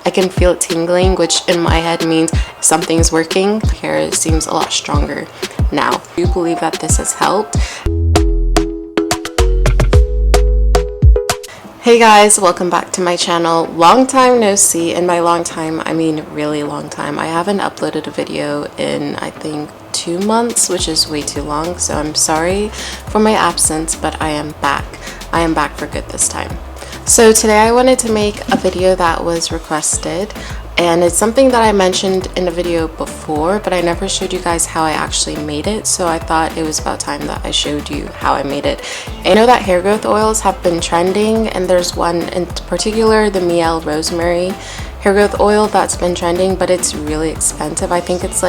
I can feel it tingling, which in my head means something's working. My hair seems a lot stronger now. I do believe that this has helped. Hey guys, welcome back to my channel. Long time no see, and by long time I mean really long time. I haven't uploaded a video in I think 2 months, which is way too long, so I'm sorry for my absence, but I am back. I am back for good this time. So today I wanted to make a video that was requested, and it's something that I mentioned in a video before, but I never showed you guys how I actually made it, so I thought it was about time that I showed you how I made it. I know that hair growth oils have been trending, and there's one in particular, the Rosemary hair growth oil, that's been trending, but it's really expensive. I think it's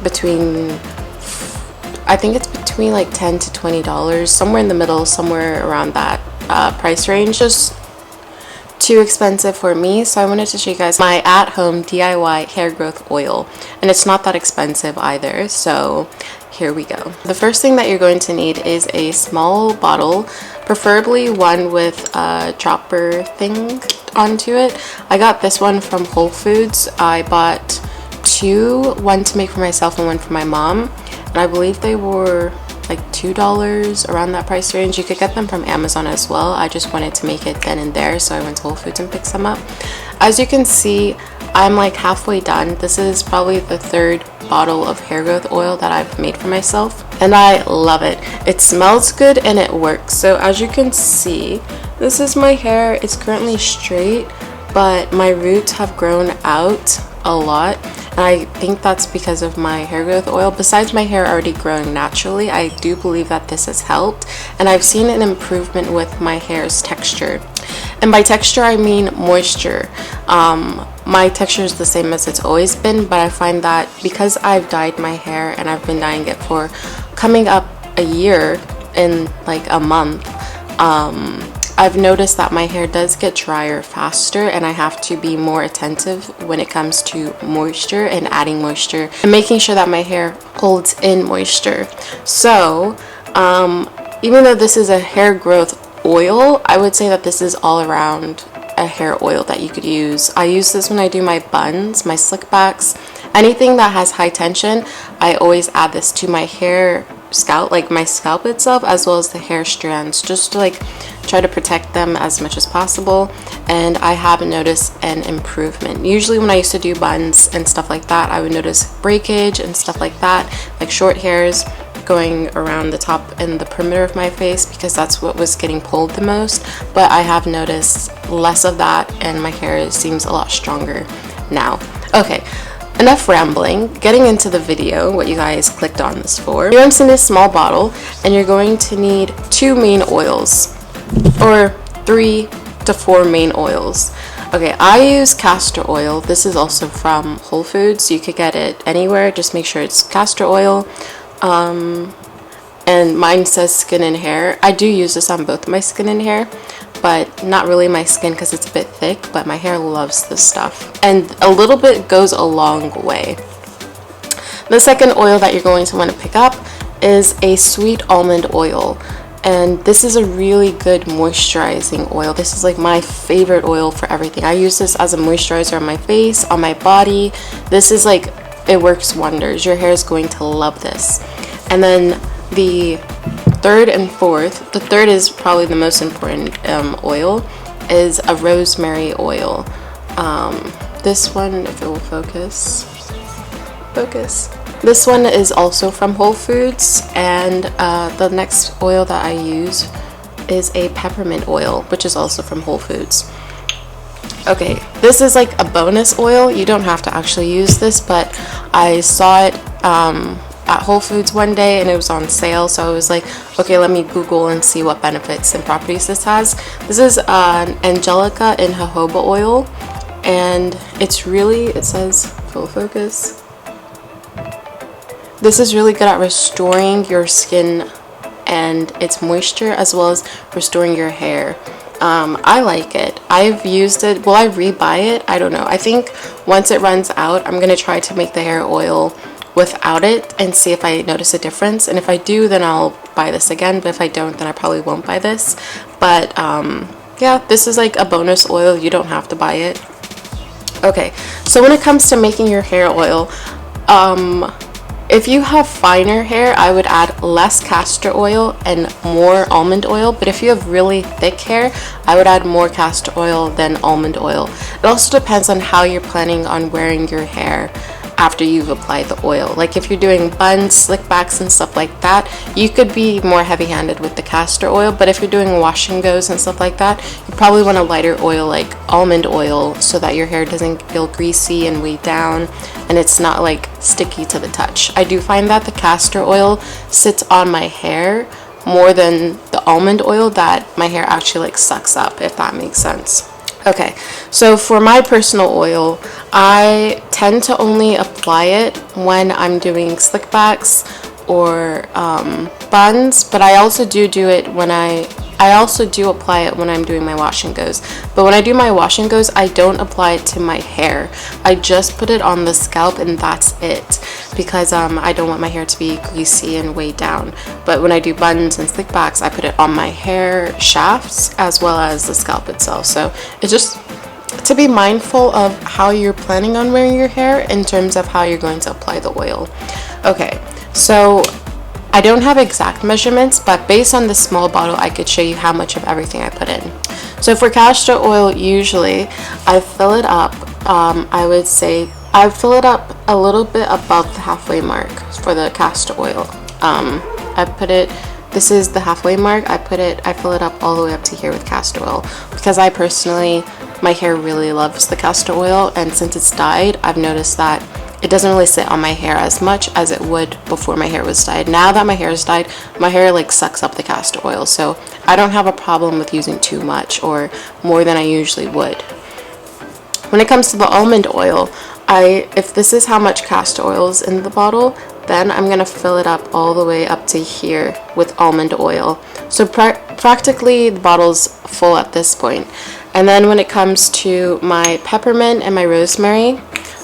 between like $10 to $20, somewhere in the middle, somewhere around that price range. Just too expensive for me, so I wanted to show you guys my at-home DIY hair growth oil, and it's not that expensive either, so here we go. The first thing that you're going to need is a small bottle, preferably one with a dropper thing onto it. I got this one from Whole Foods. I bought two, one to make for myself and one for my mom, and I believe they were like $2, around that price range. You could get them from Amazon as well. I just wanted to make it then and there, so I went to Whole Foods and picked some up. As you can see, I'm like halfway done. This is probably the third bottle of hair growth oil that I've made for myself, and I love it. It smells good and it works. So as you can see, this is my hair. It's currently straight, but my roots have grown out a lot, and I think that's because of my hair growth oil. Besides my hair already growing naturally, I do believe that this has helped, and I've seen an improvement with my hair's texture. And by texture I mean moisture. My texture is the same as it's always been, but I find that because I've dyed my hair, and I've been dyeing it for coming up a year in like a month, I've noticed that my hair does get drier faster, and I have to be more attentive when it comes to moisture and adding moisture and making sure that my hair holds in moisture. So even though this is a hair growth oil, I would say that this is all around a hair oil that you could use. I use this when I do my buns, my slick backs, anything that has high tension. I always add this to my hair scalp, like my scalp itself, as well as the hair strands, just to like try to protect them as much as possible. And I have noticed an improvement. Usually when I used to do buns and stuff like that, I would notice breakage and stuff like that, like short hairs going around the top and the perimeter of my face, because that's what was getting pulled the most. But I have noticed less of that, and my hair seems a lot stronger now. Okay, enough rambling, getting into the video, what you guys clicked on this for. You're going to need a small bottle, and you're going to need 2 main oils, or 3 to 4 main oils. Okay, I use castor oil. This is also from Whole Foods. You could get it anywhere, just make sure it's castor oil. And mine says skin and hair. I do use this on both my skin and hair, but not really my skin because it's a bit thick, but my hair loves this stuff, and a little bit goes a long way. The second oil that you're going to want to pick up is a sweet almond oil, and this is a really good moisturizing oil. This is like my favorite oil for everything. I use this as a moisturizer on my face, on my body. This is like, it works wonders. Your hair is going to love this. And then the third and fourth, the third is probably the most important oil, is a rosemary oil. This one, if it will focus. This one is also from Whole Foods, and the next oil that I use is a peppermint oil, which is also from Whole Foods. Okay, this is like a bonus oil. You don't have to actually use this, but I saw it at Whole Foods one day, and it was on sale, so I was like, okay, let me Google and see what benefits and properties this has. This is an Angelica and jojoba oil, and it's really, it says full focus, this is really good at restoring your skin and its moisture, as well as restoring your hair. I like it. I've used it. Will I rebuy it? I don't know. I think once it runs out, I'm gonna try to make the hair oil without it and see if I notice a difference, and if I do, then I'll buy this again, but if I don't, then I probably won't buy this. But yeah, this is like a bonus oil. You don't have to buy it. Okay, so when it comes to making your hair oil, if you have finer hair, I would add less castor oil and more almond oil. But if you have really thick hair, I would add more castor oil than almond oil. It also depends on how you're planning on wearing your hair after you've applied the oil. Like if you're doing buns, slick backs and stuff like that, you could be more heavy-handed with the castor oil. But if you're doing wash and goes and stuff like that, you probably want a lighter oil like almond oil, so that your hair doesn't feel greasy and weighed down and it's not like sticky to the touch. I do find that the castor oil sits on my hair more than the almond oil, that my hair actually like sucks up, if that makes sense. Okay, so for my personal oil, I tend to only apply it when I'm doing slick backs or buns, but I also do it when I also do apply it when I'm doing my wash and goes. But when I do my wash and goes, I don't apply it to my hair. I just put it on the scalp and that's it, because I don't want my hair to be greasy and weighed down. But when I do buns and slick backs, I put it on my hair shafts as well as the scalp itself. So it's just to be mindful of how you're planning on wearing your hair in terms of how you're going to apply the oil. Okay, so I don't have exact measurements, but based on the small bottle, I could show you how much of everything I put in. So for castor oil, usually I fill it up, I would say I fill it up a little bit above the halfway mark for the castor oil. This is the halfway mark. I fill it up all the way up to here with castor oil, because my hair really loves the castor oil, and since it's dyed, I've noticed that it doesn't really sit on my hair as much as it would before my hair was dyed. Now that my hair is dyed, my hair like sucks up the castor oil, so I don't have a problem with using too much or more than I usually would. When it comes to the almond oil, if this is how much castor oil is in the bottle, then I'm gonna fill it up all the way up to here with almond oil. So practically the bottle's full at this point. And then when it comes to my peppermint and my rosemary,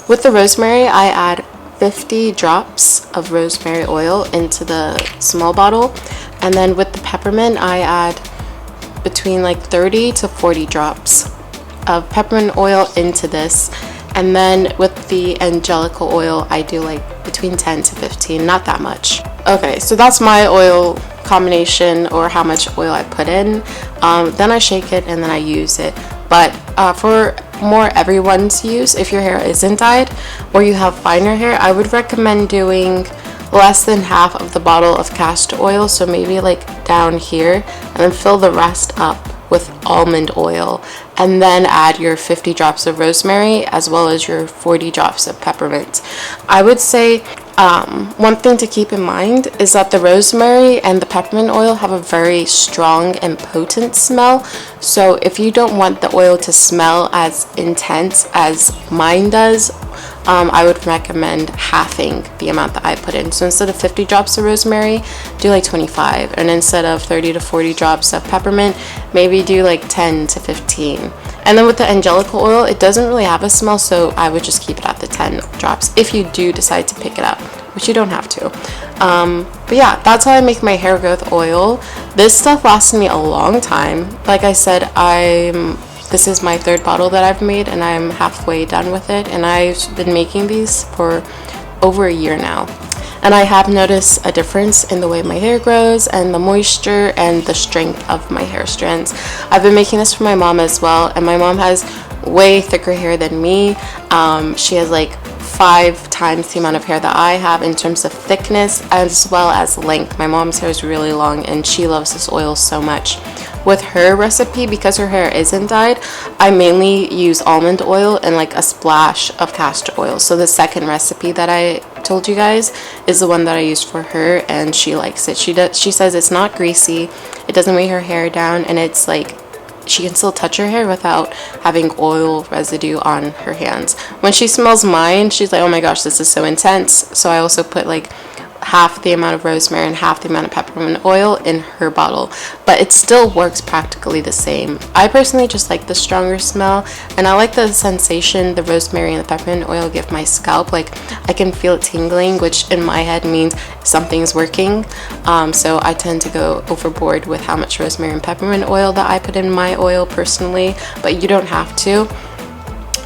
with the rosemary, I add 50 drops of rosemary oil into the small bottle. And then with the peppermint, I add between like 30 to 40 drops of peppermint oil into this. And then with the angelical oil, I do like between 10 to 15, not that much. Okay, so that's my oil combination, or how much oil I put in. Then I shake it and then I use it. But for more everyone's use, if your hair isn't dyed or you have finer hair, I would recommend doing less than half of the bottle of castor oil, so maybe like down here, and then fill the rest up with almond oil, and then add your 50 drops of rosemary as well as your 40 drops of peppermint. I would say one thing to keep in mind is that the rosemary and the peppermint oil have a very strong and potent smell. So if you don't want the oil to smell as intense as mine does, I would recommend halving the amount that I put in. So instead of 50 drops of rosemary, do like 25. And instead of 30 to 40 drops of peppermint, maybe do like 10 to 15. And then with the angelical oil, it doesn't really have a smell, so I would just keep it at the 10 drops if you do decide to pick it up, which you don't have to. But yeah, that's how I make my hair growth oil. This stuff lasted me a long time. Like I said, this is my third bottle that I've made, and I'm halfway done with it, and I've been making these for over a year now. And I have noticed a difference in the way my hair grows and the moisture and the strength of my hair strands. I've been making this for my mom as well, and my mom has way thicker hair than me. She has like 5 times the amount of hair that I have in terms of thickness as well as length. My mom's hair is really long and she loves this oil so much. With her recipe, because her hair isn't dyed, I mainly use almond oil and like a splash of castor oil. So the second recipe that I told you guys is the one that I used for her, and she likes it. She says it's not greasy, it doesn't weigh her hair down, and it's like she can still touch her hair without having oil residue on her hands. When she smells mine, she's like, oh my gosh, this is so intense. So I also put like half the amount of rosemary and half the amount of peppermint oil in her bottle, but it still works practically the same. I personally just like the stronger smell, and I like the sensation the rosemary and the peppermint oil give my scalp. Like I can feel it tingling, which in my head means something's working. So I tend to go overboard with how much rosemary and peppermint oil that I put in my oil personally, but you don't have to.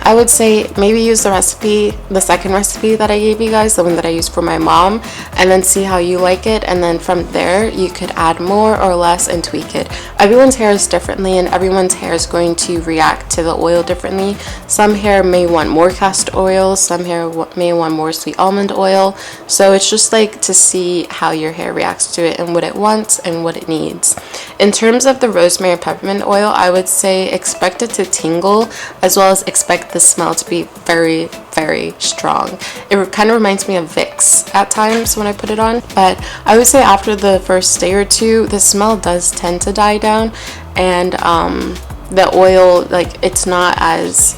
I would say maybe use the second recipe that I gave you guys, the one that I used for my mom, and then see how you like it, and then from there you could add more or less and tweak it. Everyone's hair is differently, and everyone's hair is going to react to the oil differently. Some hair may want more castor oil, some hair may want more sweet almond oil, so it's just like to see how your hair reacts to it and what it wants and what it needs. In terms of the rosemary and peppermint oil, I would say expect it to tingle, as well as expect the smell to be very, very strong. It kind of reminds me of Vicks at times when I put it on, but I would say after the first day or two, the smell does tend to die down, and the oil, like, it's not as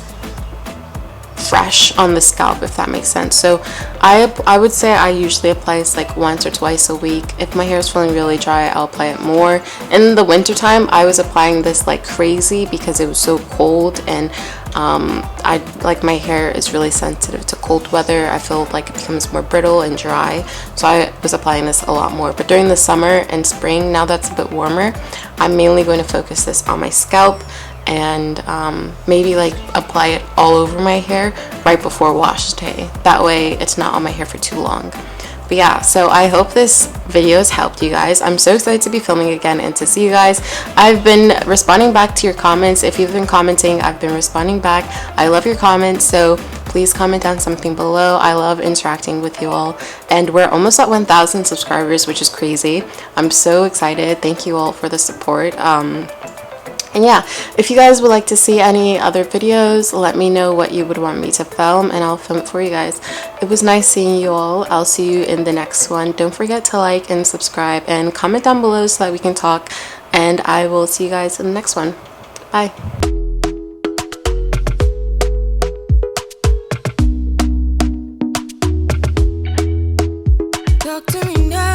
fresh on the scalp, if that makes sense. So I would say I usually apply this like once or twice a week. If my hair is feeling really dry, I'll apply it more. In the winter time, I was applying this like crazy because it was so cold, and I like my hair is really sensitive to cold weather. I feel like it becomes more brittle and dry, so I was applying this a lot more. But during the summer and spring, now that's a bit warmer, I'm mainly going to focus this on my scalp, and maybe like apply it all over my hair right before wash day. That way it's not on my hair for too long. But yeah, so I hope this video has helped you guys. I'm so excited to be filming again and to see you guys. I've been responding back to your comments. If you've been commenting, I've been responding back. I love your comments, so please comment down something below. I love interacting with you all, and we're almost at 1,000 subscribers, which is crazy. I'm so excited. Thank you all for the support. And yeah, if you guys would like to see any other videos, let me know what you would want me to film, and I'll film it for you guys. It was nice seeing you all. I'll see you in the next one. Don't forget to like and subscribe and comment down below so that we can talk, and I will see you guys in the next one. Bye. Talk to me now.